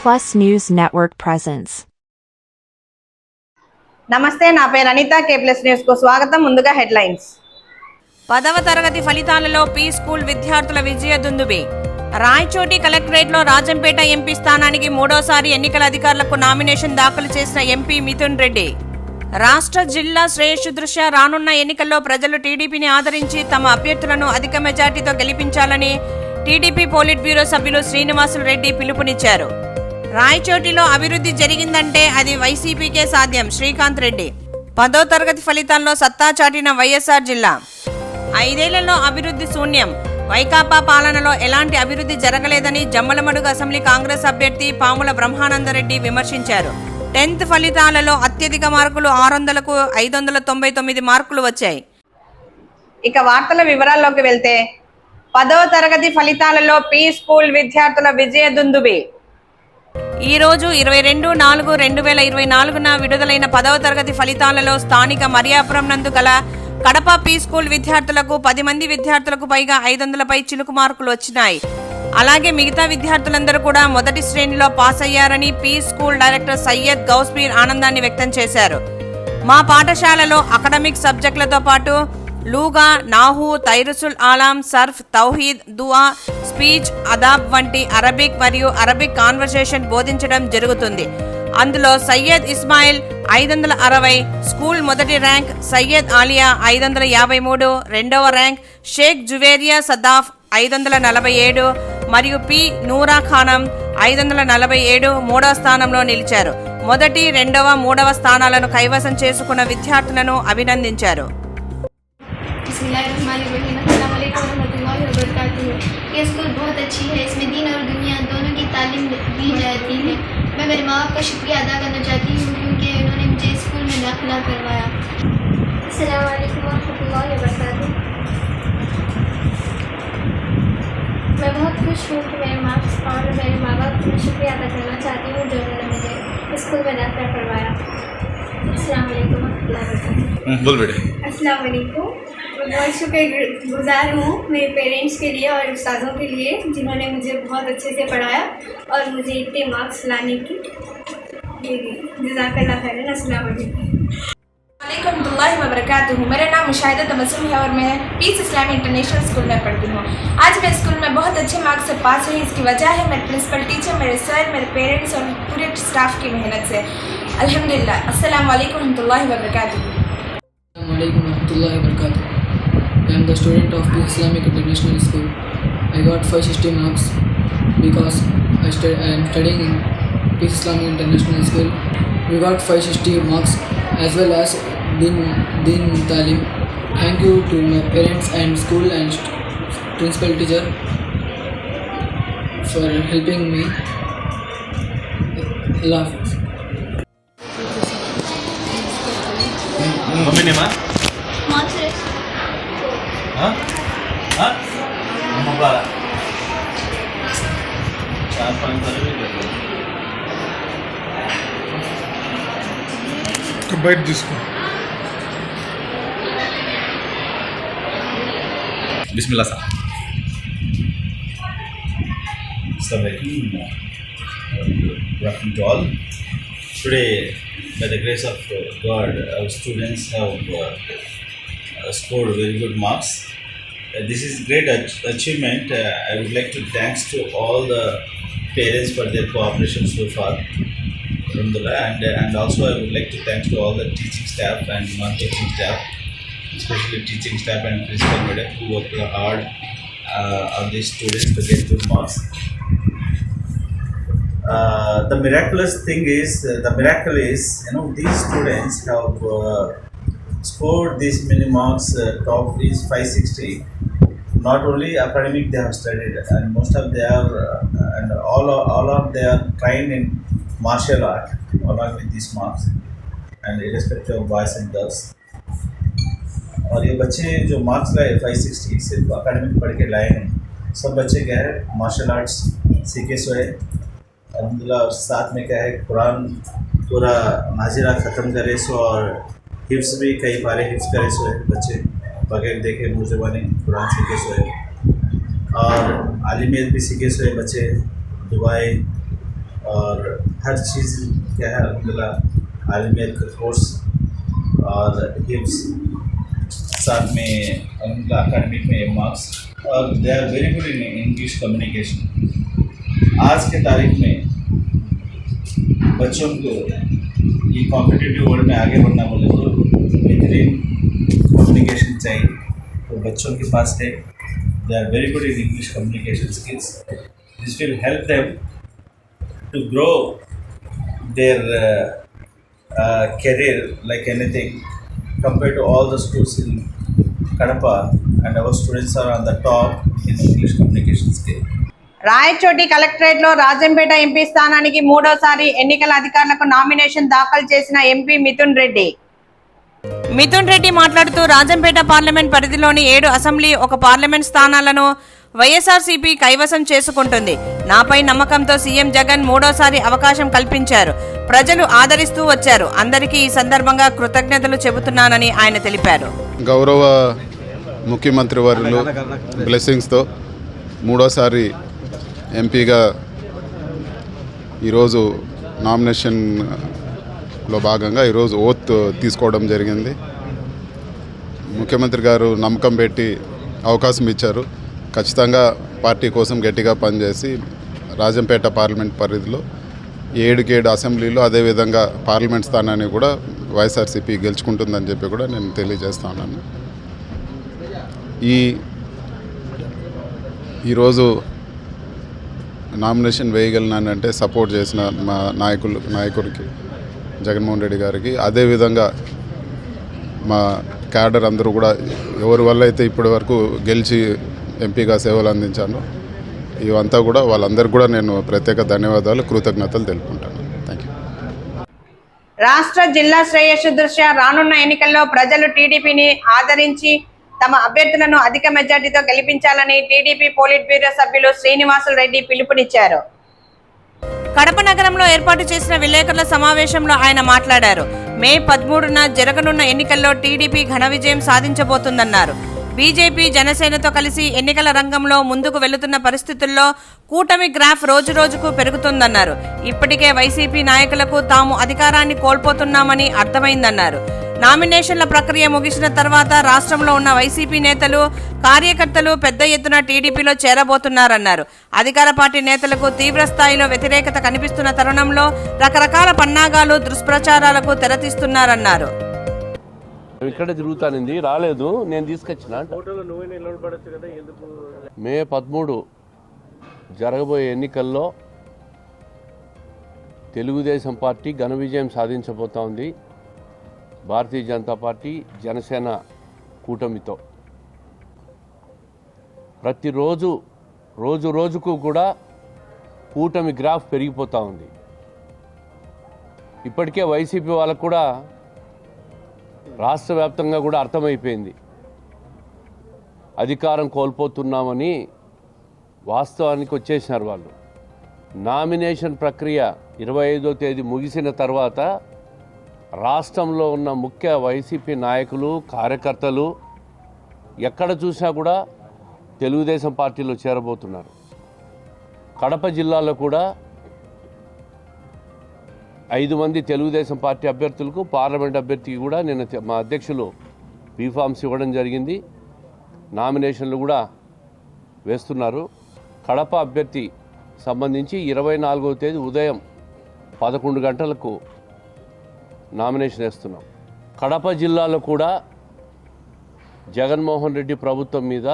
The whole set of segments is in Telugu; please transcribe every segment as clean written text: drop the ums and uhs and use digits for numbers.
Plus News Network presents. నమస్తే, నా పేరు అనిత. K+ న్యూస్ కు స్వాగతం. ముందుగా హెడ్లైన్స్. 10వ తరగతి ఫలితాలలో పీ స్కూల్ విద్యార్థుల విజయ దుందుబి. రాయచోటి కలెక్టరేట్లో రాజంపేట ఎంపీ స్థానానికి మూడోసారి ఎన్నికల అధికారులకు నామినేషన్ దాఖలు చేసిన ఎంపీ మిథున్ రెడ్డి. రాష్ట్ర జిల్లా శ్రేయస్సు దృష్ట్యా రానున్న ఎన్నికల్లో ప్రజలు టీడీపీని ఆదరించి తమ అభ్యర్థులను అధిక మెజార్టీతో గెలిపించాలని టీడీపీ పోలిట్ బ్యూరో సభ్యులు శ్రీనివాసులు రెడ్డి పిలుపునిచ్చారు. రాయచోటిలో అభివృద్ధి జరిగిందంటే అది వైసీపీకే సాధ్యం. శ్రీకాంత్ రెడ్డి. 10వ తరగతి ఫలితాల్లో సత్తా చాటిన వైఎస్ఆర్ జిల్లా. 5 ఏళ్లలో అభివృద్ధి శూన్యం. వైకాపా పాలనలో ఎలాంటి అభివృద్ధి జరగలేదని జమ్మలమడుగు అసెంబ్లీ కాంగ్రెస్ అభ్యర్థి పాముల బ్రహ్మానందరెడ్డి విమర్శించారు. 10th ఫలితాలలో అత్యధిక మార్కులు 600కు 599 మార్కులు వచ్చాయి. ఇక వార్తల వివరాల్లోకి వెళ్తే, 10వ తరగతి ఫలితాలలో పీ స్కూల్ విద్యార్థుల విజయ దుందుబి. ఈ రోజు 22/4/2024న విడుదలైన 10వ తరగతి ఫలితాలలో స్థానిక మరియాపురం నందు గల కడప పీ స్కూల్ విద్యార్థులకు 10 మంది విద్యార్థులకు పైగా 500పై చిలుకు మార్కులు వచ్చినాయి. అలాగే మిగతా విద్యార్థులందరూ కూడా మొదటి శ్రేణిలో పాస్ అయ్యారని P school director Syed Ghouse Peer ఆనందాన్ని వ్యక్తం చేశారు. మా పాఠశాలలో అకాడమిక్ సబ్జెక్టులతో పాటు లూగా, నాహు, తైరుసుల్ ఆలాం, సర్ఫ్, తౌహీద్, దుఆ, స్పీచ్, అదాబ్ వంటి అరబిక్ మరియు అరబిక్ కాన్వర్సేషన్ బోధించడం జరుగుతుంది. అందులో సయ్యద్ ఇస్మాయిల్ 560, స్కూల్ మొదటి ర్యాంక్, సయ్యద్ ఆలియా 553, రెండవ ర్యాంక్ షేక్ జువేరియా సదాఫ్ 547 మరియు పి నూరా ఖానం 547 మూడవ స్థానంలో నిలిచారు. మొదటి, రెండవ, మూడవ స్థానాలను కైవసం చేసుకున్న విద్యార్థులను అభినందించారు. ये स्कूल बहुत अच्छी है. इसमें दीन और दुनिया दोनों की तालीम दी जाती है. मैं मेरे माँ बाप का शुक्रिया अदा करना चाहती हूँ क्योंकि उन्होंने मुझे स्कूल में दाखिला करवाया. अस्सलाम वालेकुम वरहमतुल्लाहि वबरकातुहू. मैं बहुत खुश हूँ कि मेरे मार्क्स और मेरे माँ बाप का शुक्रिया अदा करना चाहती हूँ जो उन्होंने मुझे स्कूल में दाखिला करवाया. अस्सलाम वालेकुम वरहमतुल्लाहि वबरकातुहू. बोल बेटे. अस्सलाम वालेकुम. मैं बहुत शुक्रगुजार हूँ मेरे पेरेंट्स के लिए और उस्तादों के लिए जिन्होंने मुझे बहुत अच्छे से पढ़ाया और मुझे इतने मार्क्स लाने की जज़ाकल्लाह खैरन. अस्सलाम वालेकुम. वालेकुम वबरकातुहू. मेरा नाम मुशाहिदा तबस्सुम है और मैं पीस इस्लामी इंटरनेशनल स्कूल में पढ़ती हूँ. आज मैं स्कूल में बहुत अच्छे मार्क्स से पास हुई. इसकी वजह है मेरे प्रिंसिपल टीचर, मेरे सर, मेरे पेरेंट्स और पूरे स्टाफ की मेहनत से. अल्हम्दुलिल्लाह. अस्सलाम वालेकुम रहमतुल्लाहि वबरकातुहू. Assalamualaikum warahmatullahi wabarakatuh. I am the student of the Islamic International School. I got 560 marks because I am studying in Peace Islamic International School. We got 560 marks as well as Deen Talim. Thank you to my parents and school and principal teacher for helping me. Allah Hafiz. Mummy ने माँ हाँ हाँ मम्मा 4-5 साल तो बैठ जिसको बिस्मिल्लाह साहब. Assalamualaikum. Good afternoon to all. Today, by the grace of God, our students have scored very good marks. This is great achievement. I would like to thanks to all the parents for their cooperation so far. And also I would like to thanks to all the teaching staff and non-teaching staff, especially teaching staff and principal madam who worked hard on these students to get good marks. The miracle is, these students have scored these many marks. Top is 560. Not only academic they have studied, and most of they are and all of they are trained in martial art along with these marks, and irrespective of boys and girls. और ये बच्चे जो मार्क्स लाए 560 सिर्फ अकेडमिक पढ़ के लाए हैं. सब बच्चे क्या है मार्शल आर्ट्स सीखे सोए अल्हम्दुलिल्लाह. और साथ में क्या है कुरान पूरा नाजिरा ख़त्म करे सो और हिफ्स भी कई बारे हिफ्स करे सो है बच्चे बगैर देखे मुँह ज़बानी कुरान सीखे सो है. और आलिमियत भी सीखे सोए बच्चे दुआएं और हर चीज़ क्या है अलहमदिल्ला आलमियत का कोर्स और हिफ्स साथ में उनका अकेडमिक में मार्क्स और they are very good in English communication. आज के तारीख में बच्चों को ये कॉम्पिटिटिव वर्ल्ड में आगे बढ़ना बोले तो बेहतरीन कम्युनिकेशन चाहिए। तो बच्चों के पास है they are very good in English communication skills. This will help them to grow their career like anything compared to all the schools in Kadapa, and our students are on the top in English communication skill. Rayachoti collectorate లో రాజంపేట ఎంపీ స్థానానికి మూడోసారి ఎన్నికల అధికారులకు నామినేషన్ దాఖలు చేసిన ఎంపీ మిథున్ రెడ్డి. మిథున్ రెడ్డి మాట్లాడుతూ రాజంపేట పార్లమెంట్ పరిధిలోని 7 అసెంబ్లీ ఒక పార్లమెంట్ స్థానాలను వైఎస్ఆర్సీపీ కైవసం చేసుకుంటుంది. నాపై నమ్మకంతో సీఎం జగన్ మూడోసారి అవకాశం కల్పించారు. ప్రజలు ఆదరిస్తూ వచ్చారు. అందరికీ ఈ సందర్భంగా కృతజ్ఞతలు చెబుతున్నానని ఆయన తెలిపారు. గౌరవ ముఖ్యమంత్రి వర్యులు బ్లెస్సింగ్స్తో మూడోసారి ఎంపీగా ఈరోజు నామినేషన్లో భాగంగా ఈరోజు ఓత్ తీసుకోవడం జరిగింది. ముఖ్యమంత్రి గారు నమ్మకం పెట్టి అవకాశం ఇచ్చారు. ఖచ్చితంగా పార్టీ కోసం గట్టిగా పనిచేసి రాజంపేట పార్లమెంట్ పరిధిలో 7 అసెంబ్లీలో అదేవిధంగా పార్లమెంట్ స్థానాన్ని కూడా వైఎస్ఆర్సీపీ గెలుచుకుంటుందని చెప్పి కూడా నేను తెలియజేస్తా ఉన్నాను. ఈరోజు నామినేషన్ వేయగలిగినానంటే సపోర్ట్ చేసిన మా నాయకుడికి జగన్మోహన్ రెడ్డి గారికి, అదేవిధంగా మా క్యాడర్ అందరూ కూడా ఎవరి వల్ల అయితే ఇప్పటి వరకు గెలిచి ఎంపీగా సేవలు అందించాను ఇవంతా కూడా వాళ్ళందరికీ కూడా నేను ప్రత్యేక ధన్యవాదాలు కృతజ్ఞతలు తెలుపుకుంటాను. Thank you. రాష్ట్ర జిల్లా శ్రేయస్సు దృష్ట్యా రానున్న ఎన్నికల్లో ప్రజలు టీడీపీని ఆదరించి తమ అభ్యర్థులను అధిక మెజార్టీతో గెలిపించాలని టీడీపీ పోలిట్ బ్యూరో సభ్యులు శ్రీనివాసులు రెడ్డి పిలుపునిచ్చారు. కడప నగరంలో ఏర్పాటు చేసిన విలేకరుల సమావేశంలో ఆయన మాట్లాడారు. మే 13న జరగనున్న ఎన్నికల్లో టీడీపీ ఘన విజయం సాధించబోతుందన్నారు. బీజేపీ జనసేనతో కలిసి ఎన్నికల రంగంలో ముందుకు వెళుతున్న పరిస్థితుల్లో కూటమి గ్రాఫ్ రోజురోజుకు పెరుగుతుందన్నారు. ఇప్పటికే వైసీపీ నాయకులకు తాము అధికారాన్ని కోల్పోతున్నామని అర్థమైందన్నారు. నామినేషన్ల ప్రక్రియ ముగిసిన తర్వాత రాష్ట్రంలో ఉన్న వైసీపీ నేతలు కార్యకర్తలు పెద్ద ఎత్తున టీడీపీలో చేరబోతున్నారన్నారు. అధికార పార్టీ నేతలకు తీవ్ర స్థాయిలో వ్యతిరేకత కనిపిస్తున్న తరుణంలో రకరకాల పన్నాగాలు దుష్ప్రచారాలకు తెరతీస్తున్నారన్నారు. ఇక్కడ తిరుగుతానింది రాలేదు, నేను తీసుకొచ్చిన. మే 13 జరగబోయే ఎన్నికల్లో తెలుగుదేశం పార్టీ ఘన విజయం సాధించబోతా ఉంది. భారతీయ జనతా పార్టీ జనసేన కూటమితో ప్రతిరోజు రోజుకు కూడా కూటమి గ్రాఫ్ పెరిగిపోతూ ఉంది. ఇప్పటికే వైసీపీ వాళ్ళకు కూడా రాష్ట్ర వ్యాప్తంగా కూడా అర్థమైపోయింది, అధికారం కోల్పోతున్నామని. వాస్తవానికి వచ్చేసినారు వాళ్ళు. నామినేషన్ ప్రక్రియ 25వ తేదీ ముగిసిన తర్వాత రాష్ట్రంలో ఉన్న ముఖ్య వైసీపీ నాయకులు కార్యకర్తలు ఎక్కడ చూసినా కూడా తెలుగుదేశం పార్టీలో చేరబోతున్నారు. కడప జిల్లాలో కూడా 5 మంది తెలుగుదేశం పార్టీ అభ్యర్థులకు, పార్లమెంట్ అభ్యర్థికి కూడా నిన్న మా అధ్యక్షులు బీఫామ్స్ ఇవ్వడం జరిగింది. నామినేషన్లు కూడా వేస్తున్నారు. కడప అభ్యర్థి సంబంధించి 24వ తేదీ ఉదయం 11 గంటలకు నామినేషన్ వేస్తున్నాం. కడప జిల్లాలో కూడా జగన్మోహన్ రెడ్డి ప్రభుత్వం మీద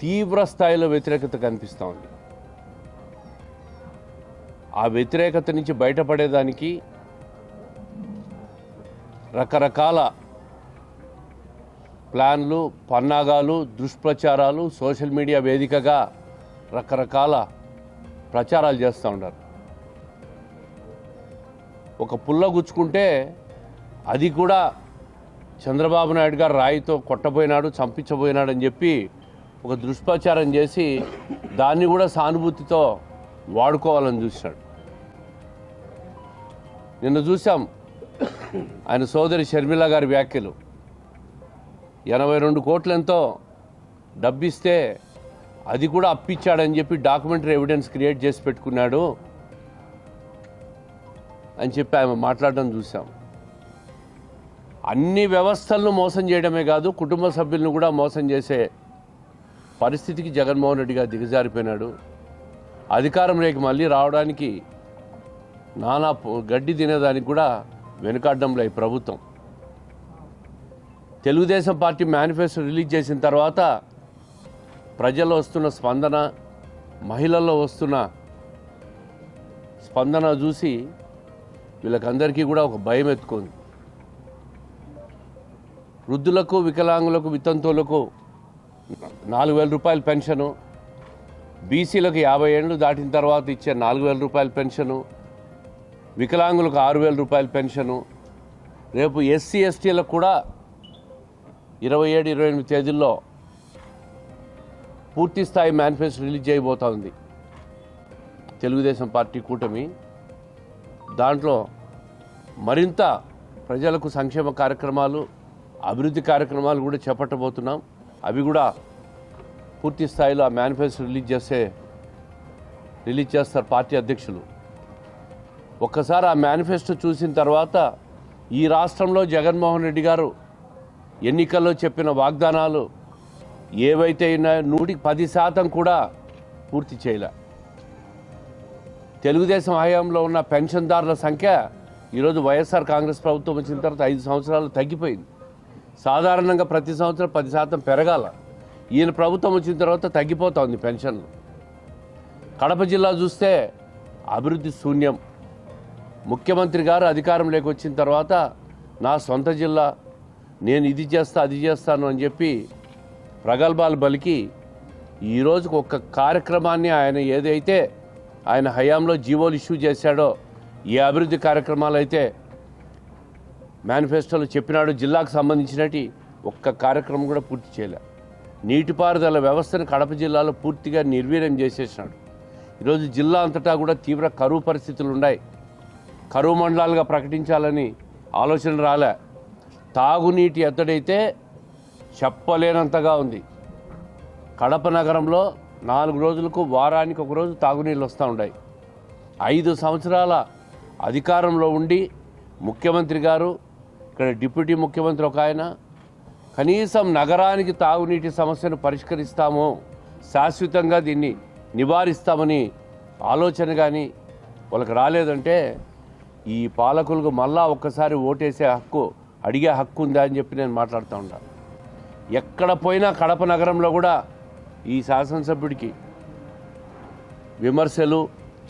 తీవ్ర స్థాయిలో వ్యతిరేకత కనిపిస్తూ ఉంది. ఆ వ్యతిరేకత నుంచి బయటపడేదానికి రకరకాల ప్లాన్లు, పన్నాగాలు, దుష్ప్రచారాలు, సోషల్ మీడియా వేదికగా రకరకాల ప్రచారాలు చేస్తూ ఉన్నారు. ఒక పుల్ల గుచ్చుకుంటే అది కూడా చంద్రబాబు నాయుడు గారు రాయితో కొట్టబోయినాడు, చంపించబోయినాడు అని చెప్పి ఒక దుష్ప్రచారం చేసి దాన్ని కూడా సానుభూతితో వాడుకోవాలని చూసినాడు. నిన్న చూసాం ఆయన సోదరి షర్మిల గారి వ్యాఖ్యలు. 82 కోట్లు ఎంతో డబ్బిస్తే అది కూడా అప్పిచ్చాడని చెప్పి డాక్యుమెంటరీ ఎవిడెన్స్ క్రియేట్ చేసి పెట్టుకున్నాడు. అని చెప్పి ఆమె మాట్లాడడం చూసాం. అన్ని వ్యవస్థలను మోసం చేయడమే కాదు, కుటుంబ సభ్యులను కూడా మోసం చేసే పరిస్థితికి జగన్మోహన్ రెడ్డి గారు దిగజారిపోయినాడు. అధికారంలోకి మళ్ళీ రావడానికి నానా గడ్డి తినేదానికి కూడా వెనుకాడడంలో ఈ ప్రభుత్వం. తెలుగుదేశం పార్టీ మేనిఫెస్టో రిలీజ్ చేసిన తర్వాత ప్రజల్లో వస్తున్న స్పందన, మహిళల్లో వస్తున్న స్పందన చూసి వీళ్ళకందరికీ కూడా ఒక భయం ఎత్తుకుంది. వృద్ధులకు, వికలాంగులకు, వితంతువులకు 4,000 రూపాయల పెన్షను, బీసీలకు 50 ఏళ్ళు దాటిన తర్వాత ఇచ్చే 4,000 రూపాయల పెన్షను, వికలాంగులకు 6,000 రూపాయల పెన్షను, రేపు ఎస్సీ ఎస్టీలకు కూడా 27-28 తేదీల్లో పూర్తి స్థాయి మేనిఫెస్టో రిలీజ్ చేయబోతా ఉంది తెలుగుదేశం పార్టీ కూటమి. దాంట్లో మరింత ప్రజలకు సంక్షేమ కార్యక్రమాలు, అభివృద్ధి కార్యక్రమాలు కూడా చేపట్టబోతున్నాం. అవి కూడా పూర్తి స్థాయిలో ఆ మేనిఫెస్టో రిలీజ్ చేస్తారు పార్టీ అధ్యక్షులు. ఒక్కసారి ఆ మేనిఫెస్టో చూసిన తర్వాత ఈ రాష్ట్రంలో జగన్మోహన్ రెడ్డి గారు ఎన్నికల్లో చెప్పిన వాగ్దానాలు ఏవైతే ఉన్నాయో 110% కూడా పూర్తి చేయలే. తెలుగుదేశం హయాంలో ఉన్న పెన్షన్దారుల సంఖ్య ఈరోజు వైఎస్ఆర్ కాంగ్రెస్ ప్రభుత్వం వచ్చిన తర్వాత 5 సంవత్సరాలు తగ్గిపోయింది. సాధారణంగా ప్రతి సంవత్సరం 10% పెరగాల. ఈయన ప్రభుత్వం వచ్చిన తర్వాత తగ్గిపోతా ఉంది పెన్షన్లు. కడప జిల్లా చూస్తే అభివృద్ధి శూన్యం. ముఖ్యమంత్రి గారు అధికారంలోకి వచ్చిన తర్వాత నా సొంత జిల్లా, నేను ఇది చేస్తా అది చేస్తాను అని చెప్పి ప్రగల్భాలు బలికి ఈరోజుకు ఒక్క కార్యక్రమాన్ని ఆయన హయాంలో జీవోలు ఇష్యూ చేశాడో, ఏ అభివృద్ధి కార్యక్రమాలు అయితే మేనిఫెస్టోలో చెప్పినాడు జిల్లాకు సంబంధించినటి ఒక్క కార్యక్రమం కూడా పూర్తి చేయలే. నీటిపారుదల వ్యవస్థను కడప జిల్లాలో పూర్తిగా నిర్వీర్యం చేసేసినాడు. ఈరోజు జిల్లా అంతటా కూడా తీవ్ర కరువు పరిస్థితులు ఉన్నాయి. కరువు మండలాలుగా ప్రకటించాలని ఆలోచన రాలే. తాగునీటి ఎత్తడైతే చెప్పలేనంతగా ఉంది. కడప నగరంలో 4 రోజులకు, వారానికి ఒక రోజు తాగునీళ్ళు వస్తూ ఉన్నాయి. 5 సంవత్సరాల అధికారంలో ఉండి ముఖ్యమంత్రి గారు, ఇక్కడ డిప్యూటీ ముఖ్యమంత్రి ఒక ఆయన, కనీసం నగరానికి తాగునీటి సమస్యను పరిష్కరిస్తాము, శాశ్వతంగా దీన్ని నివారిస్తామని ఆలోచన కానీ వాళ్ళకి రాలేదంటే ఈ పాలకులకు మళ్ళా ఒక్కసారి ఓటేసే హక్కు, అడిగే హక్కు ఉందా అని చెప్పి నేను మాట్లాడుతూ ఉన్నాను. ఎక్కడ పోయినా కడప నగరంలో కూడా ఈ శాసనసభ్యుడికి విమర్శలు,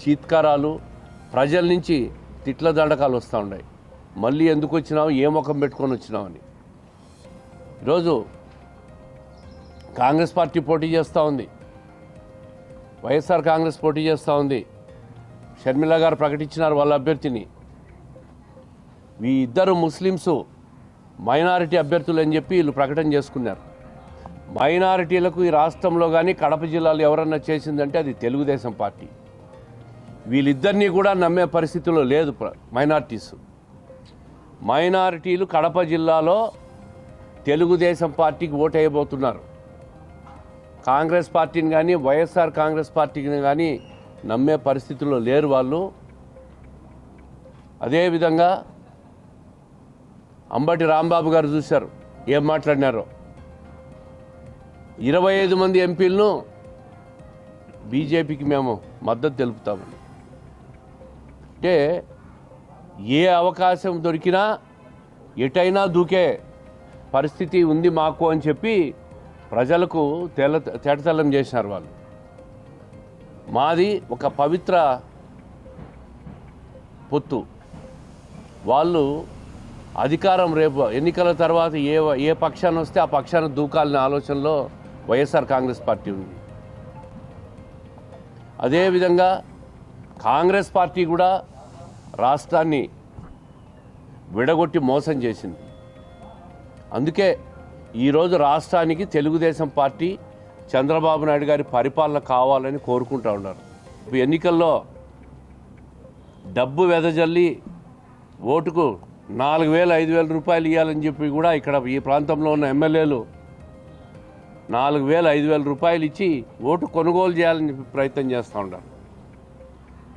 చీత్కారాలు, ప్రజల నుంచి తిట్ల దండకాలు వస్తూ ఉన్నాయి. మళ్ళీ ఎందుకు వచ్చినావు, ఏ ముఖం పెట్టుకొని వచ్చినావని. ఈరోజు కాంగ్రెస్ పార్టీ పోటీ చేస్తూ ఉంది, వైఎస్ఆర్ కాంగ్రెస్ పోటీ చేస్తూ ఉంది. షర్మిల గారు ప్రకటించినారు వాళ్ళ అభ్యర్థిని. ఈ ఇద్దరు ముస్లిమ్స్ మైనారిటీ అభ్యర్థులు అని చెప్పి వీళ్ళు ప్రకటన చేసుకున్నారు. మైనారిటీలకు ఈ రాష్ట్రంలో కానీ కడప జిల్లాలో ఎవరన్నా చేసిందంటే అది తెలుగుదేశం పార్టీ. వీళ్ళిద్దరినీ కూడా నమ్మే పరిస్థితిలో లేదు మైనారిటీలు కడప జిల్లాలో తెలుగుదేశం పార్టీకి ఓటు వేయబోతున్నారు. కాంగ్రెస్ పార్టీని కానీ వైఎస్ఆర్ కాంగ్రెస్ పార్టీని కానీ నమ్మే పరిస్థితుల్లో లేరు వాళ్ళు. అదేవిధంగా అంబటి రాంబాబు గారు చూశారు ఏం మాట్లాడినారో. 25 మంది ఎంపీలను బీజేపీకి మేము మద్దతు తెలుపుతామని. అంటే ఏ అవకాశం దొరికినా ఎటైనా దూకే పరిస్థితి ఉంది మాకు అని చెప్పి ప్రజలకు తేటతెల్లం చేసినారు వాళ్ళు. మాది ఒక పవిత్ర పొత్తు. వాళ్ళు అధికారం రేపు ఎన్నికల తర్వాత ఏ పక్షాన్ని వస్తే ఆ పక్షాన్ని దూకాలనే ఆలోచనలో వైఎస్ఆర్ కాంగ్రెస్ పార్టీ ఉంది. అదేవిధంగా కాంగ్రెస్ పార్టీ కూడా రాష్ట్రాన్ని విడగొట్టి మోసం చేసింది. అందుకే ఈరోజు రాష్ట్రానికి తెలుగుదేశం పార్టీ చంద్రబాబు నాయుడు గారి పరిపాలన కావాలని కోరుకుంటూ ఉన్నారు. ఎన్నికల్లో డబ్బు వెదజల్లి ఓటుకు 4,000, 5,000 రూపాయలు ఇవ్వాలని చెప్పి కూడా ఇక్కడ ఈ ప్రాంతంలో ఉన్న ఎమ్మెల్యేలు 4,000, 5,000 రూపాయలు ఇచ్చి ఓటు కొనుగోలు చేయాలని చెప్పి ప్రయత్నం చేస్తూ ఉన్నారు.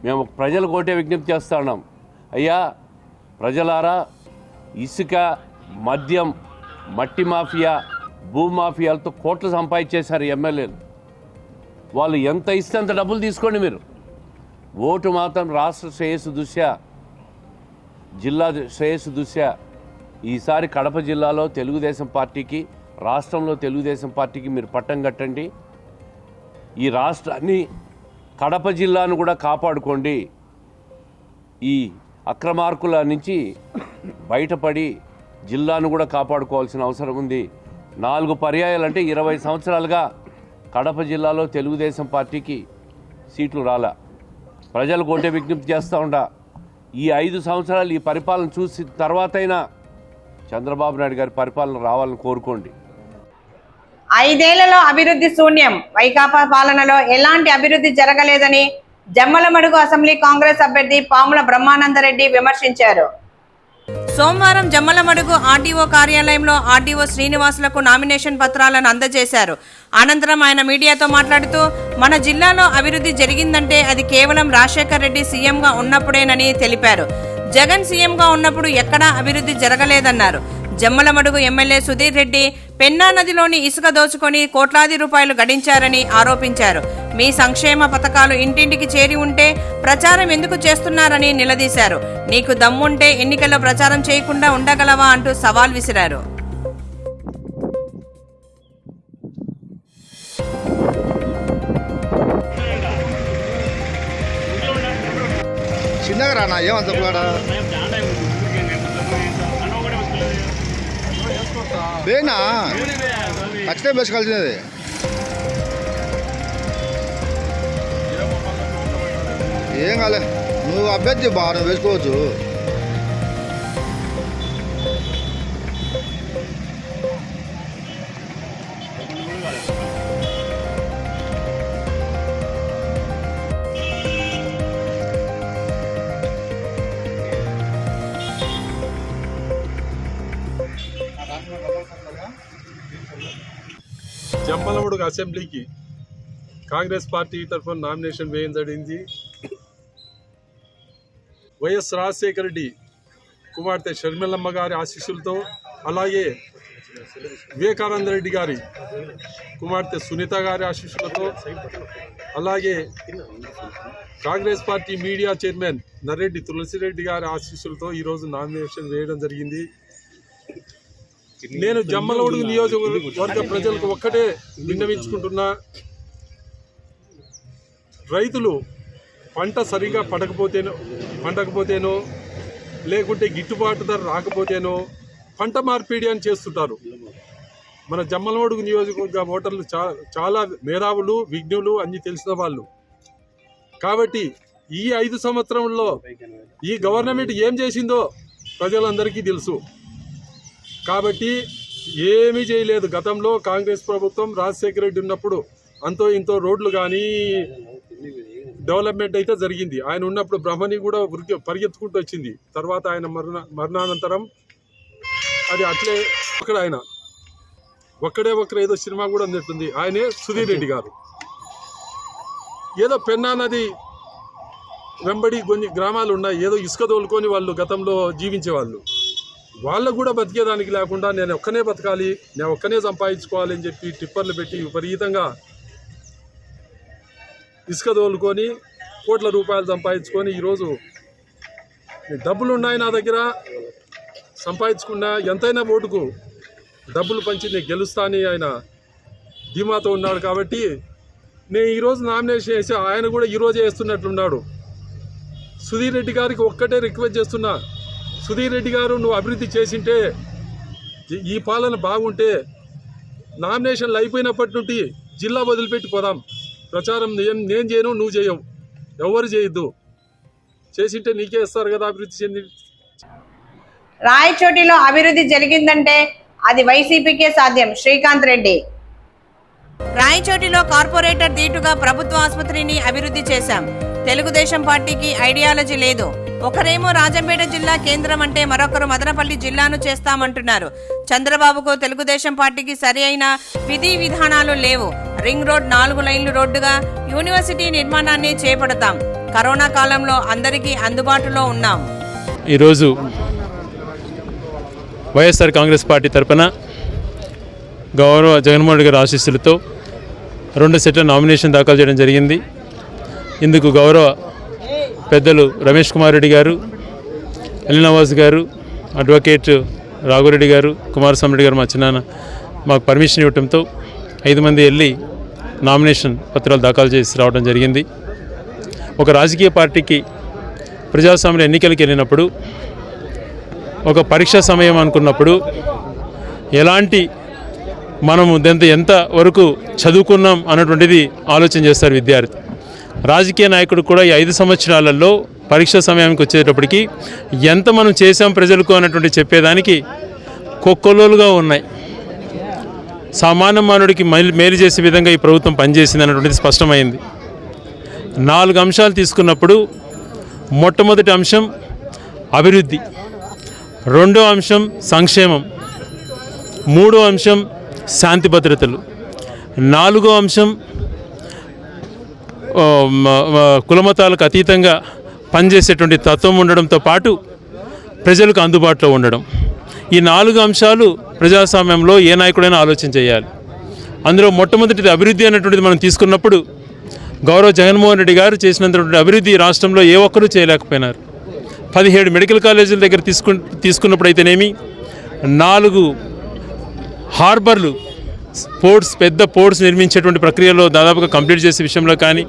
మేము ప్రజలకు ఓటే విజ్ఞప్తి చేస్తూ ఉన్నాం. అయ్యా ప్రజలారా, ఇసుక, మద్యం, మట్టి మాఫియా, భూమాఫియాలతో కోట్లు సంపాదించేశారు ఎమ్మెల్యేలు. వాళ్ళు ఎంత ఇస్తే అంత డబ్బులు తీసుకోండి మీరు. ఓటు మాత్రం రాష్ట్ర శ్రేయస్సు దృష్ట్యా, జిల్లా శ్రేయస్సు దృష్ట్యా ఈసారి కడప జిల్లాలో తెలుగుదేశం పార్టీకి, రాష్ట్రంలో తెలుగుదేశం పార్టీకి మీరు పట్టం కట్టండి. ఈ రాష్ట్రాన్ని, కడప జిల్లాను కూడా కాపాడుకోండి. ఈ అక్రమార్కుల నుంచి బయటపడి జిల్లాను కూడా కాపాడుకోవాల్సిన అవసరం ఉంది. 4 పర్యాయాలంటే 20 సంవత్సరాలుగా కడప జిల్లాలో తెలుగుదేశం పార్టీకి సీట్లు రాలా. ప్రజలకు ఒకటే విజ్ఞప్తి చేస్తూ ఉండా, ఈ 5 సంవత్సరాలు ఈ పరిపాలన చూసి తర్వాతైనా చంద్రబాబు నాయుడు గారి పరిపాలన రావాలని కోరుకోండి. 5 ఏళ్లలో అభివృద్ధి శూన్యం. వైకాపా పాలనలో ఎలాంటి అభివృద్ధి జరగలేదని జమ్మలమడుగు అసెంబ్లీ కాంగ్రెస్ అభ్యర్థి పాముల బ్రహ్మానందరెడ్డి విమర్శించారు. సోమవారం జమ్మలమడుగు ఆర్డీఓ కార్యాలయంలో ఆర్డీఓ శ్రీనివాసులకు నామినేషన్ పత్రాలను అందజేశారు. అనంతరం ఆయన మీడియాతో మాట్లాడుతూ, మన జిల్లాలో అభివృద్ధి జరిగిందంటే అది కేవలం రాజశేఖర్ రెడ్డి సీఎంగా ఉన్నప్పుడేనని తెలిపారు. జగన్ సీఎంగా ఉన్నప్పుడు ఎక్కడా అభివృద్ధి జరగలేదన్నారు. జమ్మలమడుగు ఎమ్మెల్యే సుధీర్ రెడ్డి పెన్నా నదిలోని ఇసుక దోచుకొని కోట్లాది రూపాయలు గడించారని ఆరోపించారు. మీ సంక్షేమ పథకాలు ఇంటింటికి చేరి ఉంటే ప్రచారం ఎందుకు చేస్తున్నారని నిలదీశారు. నీకు దమ్ముంటే ఎన్నికల్లో ప్రచారం చేయకుండా ఉండగలవా అంటూ సవాల్ విసిరారు. చిన్నగా రానా ఏమంత బేనా ఖచ్చితంగా వేసుకోవాల్సినది. ఏం కాలే, నువ్వు అభ్యర్థి బాగా నువ్వు వేసుకోవచ్చు. జమ్మలమడుగు అసెంబ్లీకి కాంగ్రెస్ పార్టీ తరఫున నామినేషన్ వేయడం జరిగింది. వైఎస్ రాజశేఖర రెడ్డి కుమార్తె షర్మిలమ్మ గారి ఆశీస్సులతో, అలాగే వివేకానంద రెడ్డి గారి కుమార్తె సునీత గారి ఆశీస్సులతో, అలాగే Congress party media chairman Narreddy Tulasi Reddy గారి ఆశీస్సులతో ఈరోజు నామినేషన్ వేయడం జరిగింది. నేను జమ్మలమడుగు నియోజకవర్గ ప్రజలకు ఒక్కటే విన్నవించుకుంటున్నా, రైతులు పంట సరిగా పండకపోతేనో లేకుంటే గిట్టుబాటు ధర రాకపోతేనో పంట మార్పిడి అని చేస్తుంటారు. మన జమ్మలమడుగు నియోజకవర్గ ఓటర్లు చాలా మేధావులు, విజ్ఞులు, అన్ని తెలిసిన వాళ్ళు. కాబట్టి ఈ 5 సంవత్సరంలో ఈ గవర్నమెంట్ ఏం చేసిందో ప్రజలందరికీ తెలుసు. కాబట్టి ఏమీ చేయలేదు. గతంలో కాంగ్రెస్ ప్రభుత్వం రాజశేఖర రెడ్డి ఉన్నప్పుడు అంతో ఇంతో రోడ్లు కానీ డెవలప్మెంట్ అయితే జరిగింది. ఆయన ఉన్నప్పుడు బ్రహ్మణి కూడా పరిగెత్తుకుంటూ వచ్చింది. తర్వాత ఆయన మరణానంతరం అది అట్లే ఆయన ఒక్కడే ఏదో సినిమా కూడా ఉన్నట్టుంది. ఆయనే సుధీర్ రెడ్డి గారు. ఏదో పెన్నా నది వెంబడి కొన్ని గ్రామాలు ఉన్నాయి, ఏదో ఇసుక తోలుకొని వాళ్ళు గతంలో జీవించేవాళ్ళు. వాళ్ళకు కూడా బతికేదానికి లేకుండా నేను ఒక్కనే బతకాలి, నేను ఒక్కనే సంపాదించుకోవాలి అని చెప్పి టిప్పర్లు పెట్టి విపరీతంగా ఇసుక తోలుకొని కోట్ల రూపాయలు సంపాదించుకొని ఈరోజు డబ్బులు ఉన్నాయి నా దగ్గర, సంపాదించుకున్నా ఎంతైనా ఓటుకు డబ్బులు పంచి నేను గెలుస్తా అని ఆయన ధీమాతో ఉన్నాడు. కాబట్టి నేను ఈరోజు నామినేషన్ చేసి ఆయన కూడా ఈరోజే వేస్తున్నట్లున్నాడు. సుధీర్ రెడ్డి గారికి ఒక్కటే రిక్వెస్ట్ చేస్తున్నా, సుధీర్ రెడ్డి గారు నువ్వు అభివృద్ధి చేసింటే, ఈ పాలన బాగుంటే నామినేషన్లు అయిపోయినప్పటి నుండి జిల్లా వదిలిపెట్టి పోదాం. ప్రచారం నేను చేయను, నువ్వు చేయవు, ఎవరు చేయొద్దు. చేసింటే నీకే ఇస్తారు కదా అభివృద్ధి చెంది. రాయచోటిలో అభివృద్ధి జరిగిందంటే అది వైసీపీకే సాధ్యం. శ్రీకాంత్ రెడ్డి. రాయచోటిలో కార్పొరేటర్ దీటుగా ప్రభుత్వ ఆసుపత్రిని అభివృద్ధి చేశాం. తెలుగుదేశం పార్టీకి ఐడియాలజీ లేదు. ఒకరేమో రాజంపేట జిల్లా కేంద్రం అంటే మరొకరు మదనపల్లి జిల్లాను చేస్తామంటున్నారు. చంద్రబాబుకు తెలుగుదేశం పార్టీకి సరి అయిన విధి విధానాలు లేవు. రింగ్ రోడ్ 4 లైన్లు రోడ్డుగా యూనివర్సిటీ నిర్మాణాన్ని చేపడతాం. కరోనా కాలంలో అందరికీ అందుబాటులో ఉన్నాం. ఈరోజు వైఎస్ఆర్ కాంగ్రెస్ పార్టీ తరపున గౌరవ జగన్మోహన్ రెడ్డి గారి ఆశీస్సులతో 2 సెట్ల నామినేషన్ దాఖలు చేయడం జరిగింది. ఇందుకు గౌరవ పెద్దలు రమేష్ కుమార్ రెడ్డి గారు, అలీనవాజ్ గారు, అడ్వకేట్ రాఘురెడ్డి గారు, కుమారస్వామి రెడ్డి గారు మా చిన్నాన్న మాకు పర్మిషన్ ఇవ్వడంతో 5 మంది వెళ్ళి నామినేషన్ పత్రాలు దాఖలు చేసి రావడం జరిగింది. ఒక రాజకీయ పార్టీకి ప్రజాస్వామ్య ఎన్నికలకు వెళ్ళినప్పుడు ఒక పరీక్ష సమయం అనుకున్నప్పుడు ఎలాంటి మనము ఎంత వరకు చదువుకున్నాం అన్నటువంటిది ఆలోచన చేస్తారు విద్యార్థి. రాజకీయ నాయకుడు కూడా ఈ 5 సంవత్సరాలలో పరీక్ష సమయానికి వచ్చేటప్పటికి ఎంత మనం చేసాం ప్రజలకు అన్నటువంటి చెప్పేదానికి కొక్కొలుగా ఉన్నాయి. సామాన్య మానవుడికి మేలు చేసే విధంగా ఈ ప్రభుత్వం పనిచేసింది అన్నటువంటిది స్పష్టమైంది. 4 అంశాలు తీసుకున్నప్పుడు మొట్టమొదటి అంశం అభివృద్ధి, 2వ అంశం సంక్షేమం, 3వ అంశం శాంతి భద్రతలు, 4వ అంశం కులమతాలకు అతీతంగా పనిచేసేటువంటి తత్వం ఉండడంతో పాటు ప్రజలకు అందుబాటులో ఉండడం. ఈ 4 అంశాలు ప్రజాస్వామ్యంలో ఏ నాయకుడైనా ఆలోచన చేయాలి. అందులో మొట్టమొదటిది అభివృద్ధి అన్నటువంటిది మనం తీసుకున్నప్పుడు గౌరవ జగన్మోహన్ రెడ్డి గారు చేసినటువంటి అభివృద్ధి రాష్ట్రంలో ఏ ఒక్కరూ చేయలేకపోయినారు. 17 మెడికల్ కాలేజీల దగ్గర తీసుకున్నప్పుడు అయితేనేమి, 4 హార్బర్లు పెద్ద పోర్ట్స్ నిర్మించేటువంటి ప్రక్రియలో దాదాపుగా కంప్లీట్ చేసే విషయంలో కానీ,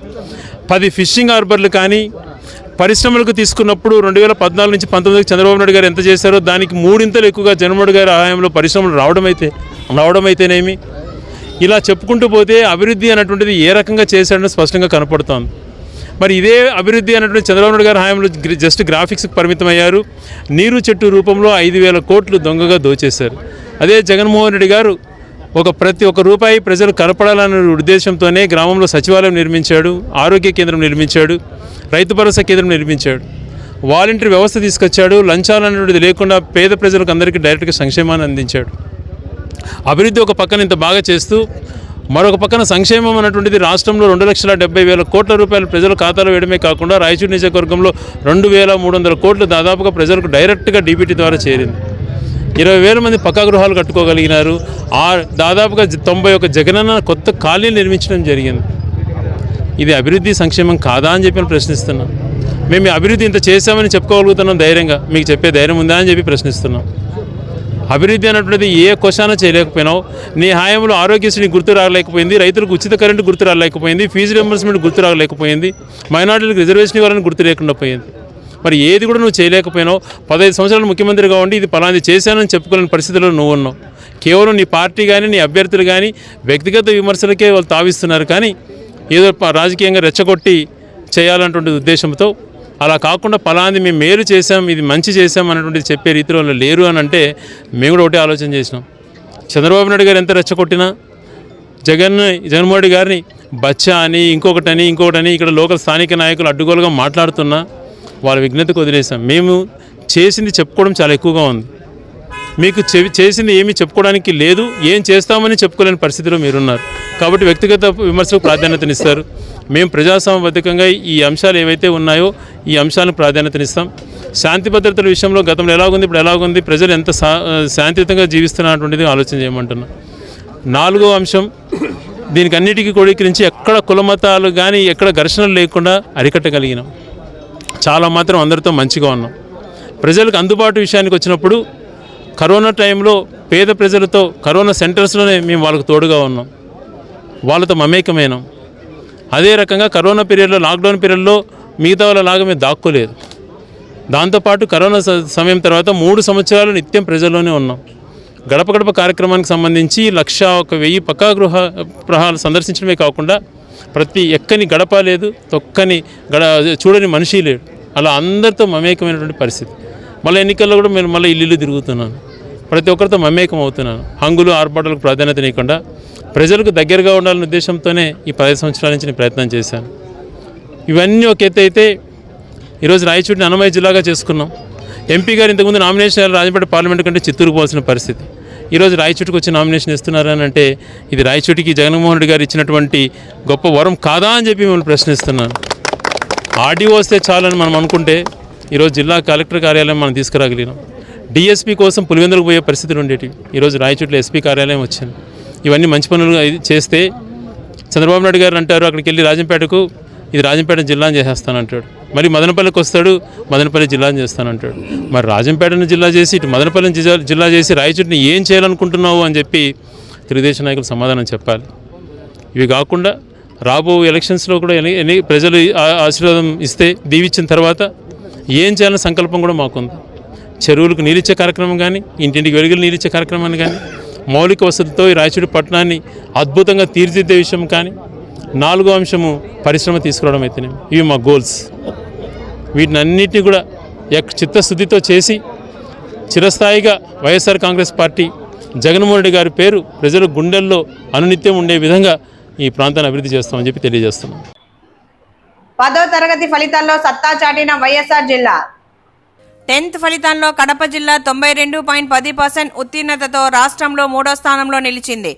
10 ఫిషింగ్ హార్బర్లు కానీ, పరిశ్రమలకు తీసుకున్నప్పుడు 2014 నుంచి 19 చంద్రబాబు నాయుడు గారు ఎంత చేశారో దానికి 3 ఎక్కువగా జగన్మోహన్ రెడ్డి గారి హయాంలో పరిశ్రమలు రావడం అయితేనేమి, ఇలా చెప్పుకుంటూ పోతే అభివృద్ధి అన్నటువంటిది ఏ రకంగా చేశాడని స్పష్టంగా కనపడుతోంది. మరి ఇదే అభివృద్ధి అన్నటువంటి చంద్రబాబు నాయుడు గారి హయాంలో జస్ట్ గ్రాఫిక్స్కి పరిమితమయ్యారు. నీరు చెట్టు రూపంలో 5,000 కోట్లు దొంగగా దోచేశారు. అదే జగన్మోహన్ రెడ్డి గారు ప్రతి ఒక్క రూపాయి ప్రజలు కనపడాలనే ఉద్దేశంతోనే గ్రామంలో సచివాలయం నిర్మించాడు, ఆరోగ్య కేంద్రం నిర్మించాడు, రైతు భరోసా కేంద్రం నిర్మించాడు, వాలంటీర్ వ్యవస్థ తీసుకొచ్చాడు, లంచాలు అనేటువంటిది లేకుండా పేద ప్రజలకు అందరికీ డైరెక్ట్గా సంక్షేమాన్ని అందించాడు. అభివృద్ధి ఒక పక్కన ఇంత బాగా చేస్తూ మరొక పక్కన సంక్షేమం అన్నటువంటిది రాష్ట్రంలో 2,70,000 కోట్ల రూపాయలు ప్రజల ఖాతాలో వేయడమే కాకుండా రాయచూరు నియోజకవర్గంలో 2,300 కోట్లు దాదాపుగా ప్రజలకు డైరెక్ట్గా డీబీటీ ద్వారా చేరింది. 20,000 మంది పక్కా గృహాలు కట్టుకోగలిగినారు. దాదాపుగా 91 జగనన్న కొత్త కాలనీలు నిర్మించడం జరిగింది. ఇది అభివృద్ధి సంక్షేమం కాదా అని చెప్పి ప్రశ్నిస్తున్నాం. మేము అభివృద్ధి ఇంత చేశామని చెప్పుకోగలుగుతున్నాం ధైర్యంగా, మీకు చెప్పే ధైర్యం ఉందా అని చెప్పి ప్రశ్నిస్తున్నాం. అభివృద్ధి అన్నటువంటిది ఏ క్వశ్చన్ చేయలేకపోయినావు. నీ హాయంలో ఆరోగ్యశ్రీ గుర్తు రాలేకపోయింది, రైతులకు ఉచిత కరెంటు గుర్తు రాలేకపోయింది, ఫీజు రింబర్స్మెంట్ గుర్తు రాలేకపోయింది, మైనార్టీలకు రిజర్వేషన్ ఇవ్వాలని గుర్తు లేకుండా పోయింది. మరి ఏది కూడా నువ్వు చేయలేకపోయినావు. 15 సంవత్సరాలు ముఖ్యమంత్రిగా ఉండి ఇది పలాంది చేశానని చెప్పుకోలేని పరిస్థితిలో నువ్వు ఉన్నావు. కేవలం నీ పార్టీ కానీ నీ అభ్యర్థులు కానీ వ్యక్తిగత విమర్శలకే వాళ్ళు తావిస్తున్నారు. కానీ ఏదో రాజకీయంగా రెచ్చగొట్టి చేయాలన్నటువంటి ఉద్దేశంతో అలా కాకుండా పలాంది మేము మేలు చేశాం, ఇది మంచి చేశాం అన్నటువంటిది చెప్పే రీతిలో లేరు అని అంటే మేము కూడా ఒకటే ఆలోచన చేసినాం. చంద్రబాబు నాయుడు గారు ఎంత రెచ్చగొట్టినా జగన్మోహన్ రెడ్డి గారిని బచ్చా అని ఇంకొకటని ఇక్కడ లోకల్ స్థానిక నాయకులు అడ్డుగోలుగా మాట్లాడుతున్నా వాళ్ళ విజ్ఞతకు వదిలేసాం. మేము చేసింది చెప్పుకోవడం చాలా ఎక్కువగా ఉంది. మీకు చేసింది ఏమీ చెప్పుకోవడానికి లేదు, ఏం చేస్తామని చెప్పుకోలేని పరిస్థితిలో మీరున్నారు. కాబట్టి వ్యక్తిగత విమర్శలకు ప్రాధాన్యతనిస్తారు. మేము ప్రజాస్వామ్యబద్ధంగా ఈ అంశాలు ఏవైతే ఉన్నాయో ఈ అంశాలను ప్రాధాన్యతనిస్తాం. శాంతి భద్రతల విషయంలో గతంలో ఎలాగుంది ఇప్పుడు ఎలాగుంది, ప్రజలు ఎంత శాంతియుతంగా జీవిస్తున్నటువంటిది ఆలోచన చేయమంటున్నాం. 4వ అంశం, దీనికి అన్నిటికీ కోడీకరించి ఎక్కడ కులమతాలు కానీ ఎక్కడ ఘర్షణలు లేకుండా అరికట్టగలిగినాం. చాలా మాత్రం అందరితో మంచిగా ఉన్నాం. ప్రజలకు అందుబాటు విషయానికి వచ్చినప్పుడు కరోనా టైంలో పేద ప్రజలతో కరోనా సెంటర్స్లోనే మేము వాళ్ళకు తోడుగా ఉన్నాం, వాళ్ళతో మమేకమైనాం. అదే రకంగా కరోనా పీరియడ్లో లాక్డౌన్ పీరియడ్లో మిగతా వాళ్ళలాగా మేము దాక్కోలేదు. దాంతోపాటు కరోనా సమయం తర్వాత 3 సంవత్సరాలు నిత్యం ప్రజల్లోనే ఉన్నాం. గడప గడప కార్యక్రమానికి సంబంధించి 1,01,000 పక్కా గృహాలు సందర్శించడమే కాకుండా ప్రతి ఎక్కని గడప లేదు, తొక్కని చూడని మనిషి లేడు. అలా అందరితో మమేకమైనటువంటి పరిస్థితి. మళ్ళీ ఎన్నికల్లో కూడా నేను మళ్ళీ ఇల్లు తిరుగుతున్నాను, ప్రతి ఒక్కరితో మమేకం అవుతున్నాను. హంగులు ఆర్భాటాలకు ప్రాధాన్యత ఇవ్వకుండా ప్రజలకు దగ్గరగా ఉండాలనే ఉద్దేశంతోనే ఈ 10 సంవత్సరాల నుంచి నేను ప్రయత్నం చేశాను. ఇవన్నీ ఒక ఎత్తు అయితే ఈరోజు రాయచూటిని అన్నమయ్య జిల్లాగా చేసుకున్నాం. ఎంపీ గారు ఇంతకుముందు నామినేషన్ రాజంపేట పార్లమెంట్ కంటే చిత్తూరుకు పోవాల్సిన పరిస్థితి. ఈరోజు రాయచూటికి వచ్చి నామినేషన్ ఇస్తున్నారని అంటే ఇది రాయచూటికి జగన్మోహన్ రెడ్డి గారు ఇచ్చినటువంటి గొప్ప వరం కాదా అని చెప్పి మిమ్మల్ని ప్రశ్నిస్తున్నాను. ఆర్డీఓ వస్తే చాలని మనం అనుకుంటే ఈరోజు జిల్లా కలెక్టర్ కార్యాలయం మనం తీసుకురాగలిగినాం. డిఎస్పీ కోసం పులివెందులకు పోయే పరిస్థితులు ఉండేవి. ఈరోజు రాయచోట్ల ఎస్పీ కార్యాలయం వచ్చింది. ఇవన్నీ మంచి పనులు చేస్తే చంద్రబాబు నాయుడు గారు అంటారు అక్కడికి వెళ్ళి రాజంపేటకు ఇది రాజంపేట జిల్లాని చేసేస్తానంటాడు. మరి మదనపల్లికి వస్తాడు, మదనపల్లి జిల్లాని చేస్తానంటాడు. మరి రాజంపేటను జిల్లా చేసి ఇటు మదనపల్లిని జిల్లా చేసి రాయచోటిని ఏం చేయాలనుకుంటున్నావు అని చెప్పి తెలుగుదేశం నాయకులు సమాధానం చెప్పాలి. ఇవి కాకుండా రాబో ఎలక్షన్స్లో కూడా ప్రజలు ఆశీర్వాదం ఇస్తే దీవించిన తర్వాత ఏం చేయాలన్న సంకల్పం కూడా మాకుంది. చెరువులకు నీరిచ్చే కార్యక్రమం కానీ, ఇంటింటికి వెలుగులు నీరిచ్చే కార్యక్రమాన్ని కానీ, మౌలిక వసతులతో ఈ రాయచోటి పట్టణాన్ని అద్భుతంగా తీర్చిదిద్దే విషయం కానీ, 4వ అంశము పరిశ్రమ తీసుకురావడం అయితేనే ఇవి మా గోల్స్. వీటిని అన్నిటినీ కూడా చిత్తశుద్ధితో చేసి చిరస్థాయిగా వైఎస్ఆర్ కాంగ్రెస్ పార్టీ జగన్మోహన్ రెడ్డి గారి పేరు ప్రజల గుండెల్లో అనునిత్యం ఉండే విధంగా ఈ ప్రాంతాన్ని అభివృద్ధి చేస్తామని చెప్పి తెలియజేస్తున్నాం. 10వ తరగతి ఫలితాల్లో సత్తా చాటిన వైఎస్ఆర్ జిల్లా. 10th ఫలితాల్లో కడప జిల్లా 92.10% ఉత్తీర్ణతతో రాష్ట్రంలో 3వ స్థానంలో నిలిచింది.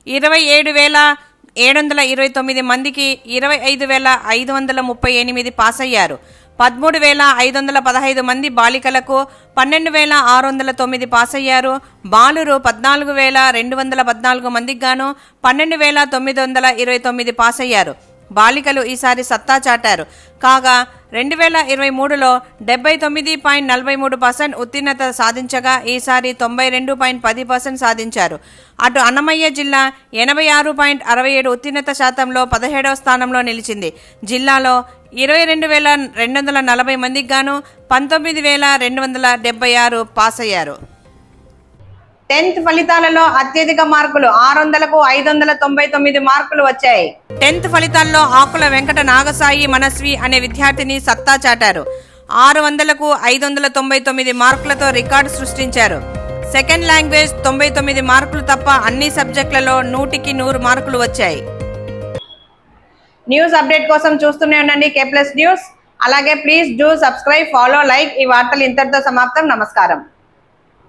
27,729 మందికి 25,538 పాస్ అయ్యారు. 13,515 మంది బాలికలకు 12,609 పాస్ అయ్యారు. బాలురు 14,214 మందికి గాను 12,929 పాస్ అయ్యారు. బాలికలు ఈసారి సత్తా చాటారు. కాగా 2023లో 79.43% ఉత్తీర్ణత సాధించగా ఈసారి 92.10% సాధించారు. అటు అన్నమయ్య జిల్లా 86.67 ఉత్తీర్ణత శాతంలో 17వ స్థానంలో నిలిచింది. జిల్లాలో 22,240 మందికి గాను 19,276 పాస్ అయ్యారు. 10th ఫలితాలలో అత్యధిక మార్కులు 600కు 599 మార్కులు వచ్చాయి. 10th ఫలితాల్లో ఆకుల వెంకట నాగసాయి మనస్వి అనే విద్యార్థిని సత్తా చాటారు. 600కు 599 మార్కులతో రికార్డు సృష్టించారు. సెకండ్ లాంగ్వేజ్ 99 మార్కులు తప్ప అన్ని సబ్జెక్టులలో 100కి 100 మార్కులు వచ్చాయి. న్యూస్ అప్డేట్ కోసం చూస్తూనే ఉండండి K+ న్యూస్. అలాగే please do subscribe, follow, like. ఈ వార్తలు ఇంతటితో సమాప్తం. నమస్కారం.